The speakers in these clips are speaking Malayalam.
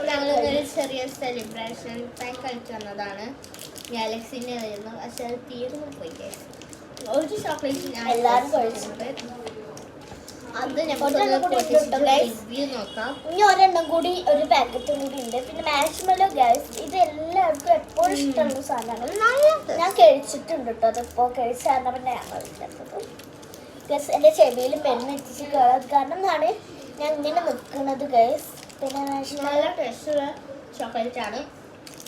ഞങ്ങളൊരു ചെറിയ സെലിബ്രേഷൻ പാക്ക് കഴിച്ചു വന്നതാണ്. ഗാലക്സിൻ്റെ ആയിരുന്നു. പക്ഷെ അത് തീർന്നു പോയി. ഒരു ചോക്ലേറ്റ് ഞാൻ എല്ലാവരും കഴിച്ചിട്ടുണ്ട്. അത് റിവ്യൂ നോക്കാം. ഇനി ഒരെണ്ണം കൂടി, ഒരു പാക്കറ്റും കൂടി ഉണ്ട്. പിന്നെ മാഷ്മെല്ലോ ഗൈസ്, ഇത് എല്ലാവർക്കും എപ്പോഴും ഇഷ്ടമുള്ള സാധനമാണ്. ഞാൻ കഴിച്ചിട്ടുണ്ട് കേട്ടോ. അതിപ്പോൾ കഴിച്ച കാരണം പിന്നെ ഞാൻ കഴിച്ചത് ഗൈസ്. എൻ്റെ ചെവിയിൽ പെണ്ണ് എത്തിച്ച് കയറാത് കാരണം എന്നാണ് ഞാൻ ഇങ്ങനെ നിൽക്കുന്നത് ഗൈസ്. പിന്നെ നല്ല ടേസ്റ്റുള്ള ചോക്ലേറ്റ് ആണ്.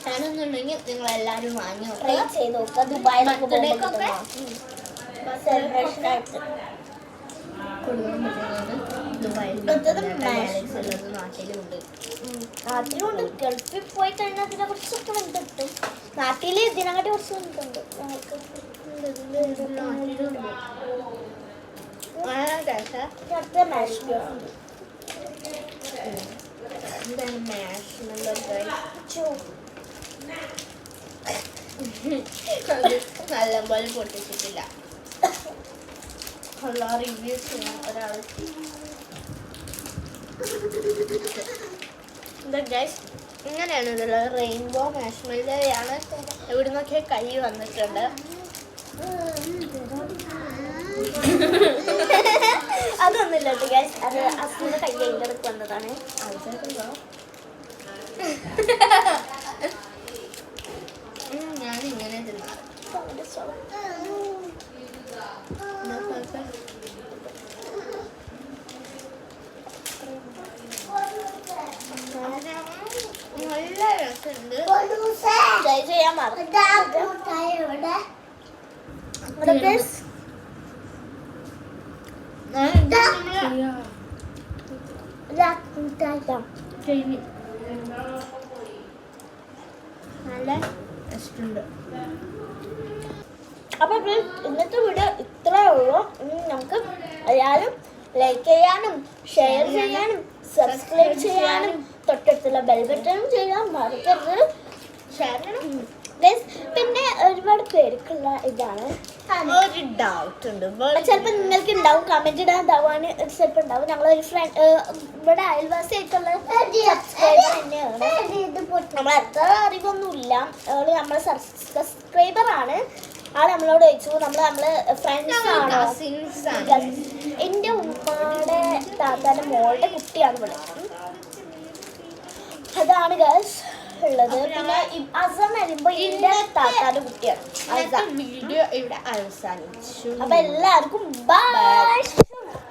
ഞാനൊന്നുണ്ടെങ്കിൽ നിങ്ങൾ എല്ലാവരും വാങ്ങി ട്രൈ ചെയ്ത് നോക്കുക. ദുബായിലൊക്കെ സെലിബ്രേഷൻ ആയിട്ട് നാട്ടിലുണ്ട്. ഗൾഫിൽ പോയി കഴിഞ്ഞാൽ അതിനെ കുറിച്ചൊക്കെ കിട്ടും. നാട്ടിൽ ഇതിനെക്കാട്ടി കുറച്ച് വന്നിട്ടുണ്ട് ഞങ്ങൾക്ക്. അടുത്ത മാഷ്മെല്ലോ നല്ലപോലെ പൊട്ടിച്ചിട്ടില്ല. റിവ്യൂ ചെയ്യാൻ ഒരാൾ ഇങ്ങനെയാണ് ഇതുള്ളത്. റെയിൻബോ മാഷ്മെല്ലോയാണ്. എവിടെ നിന്നൊക്കെ കൈ വന്നിട്ടുണ്ട്. അതൊന്നുമില്ല ഗൈസ്, അത് അസുഖ കൈ അതിൻ്റെ വന്നതാണ്. ഞാനിങ്ങനെ തിന്നാം. നല്ല രസമുണ്ട്. ട്രൈ ചെയ്യാൻ നല്ല ടേസ്റ്റുണ്ട്. അപ്പോൾ ഇന്നത്തെ വീഡിയോ ഇത്രേ ഉള്ളൂ. നമുക്ക് എല്ലാവരും ലൈക്ക് ചെയ്യാനും ഷെയർ ചെയ്യാനും സബ്സ്ക്രൈബ് ചെയ്യാനും തൊട്ടടുത്തുള്ള ബെൽ ബട്ടണും ചെയ്യാൻ മറക്കരുത്. ഷെയർ ചെയ്യണം. പിന്നെ ഒരുപാട് പേർക്കുള്ള ഇതാണ് ഒരു ഡൗട്ട് ഉണ്ട്. ചിലപ്പോൾ നിങ്ങൾക്ക് ഉണ്ടാവും, കമന്റ് ഇടാൻ ഉണ്ടാവാന് ചിലപ്പോൾ ഉണ്ടാവും. ഞങ്ങളൊരു ഫ്രണ്ട് ഇവിടെ അയൽവാസി ആയിട്ടുള്ള സബ്സ്ക്രൈബർ തന്നെയാണ്. നമ്മൾ അത്ര അറിവൊന്നുമില്ല. അവള് നമ്മളെ സബ്സ്ക്രൈബറാണ്. ആൾ നമ്മളോട് ചോദിച്ചു നമ്മള് ഫ്രണ്ട്സ് ആണോ. എൻ്റെ ഉമ്മയുടെ താത്താൻ്റെ മോളുടെ കുട്ടിയാണ് ഇവിടെ. അതാണ് ഗേൾസ് ഉള്ളത്. പിന്നെ അസം വരുമ്പോ എൻ്റെ താത്താൻ്റെ കുട്ടിയാണ്. വീഡിയോ ഇവിടെ അവസാനിച്ചു. അപ്പൊ എല്ലാവർക്കും ബൈ.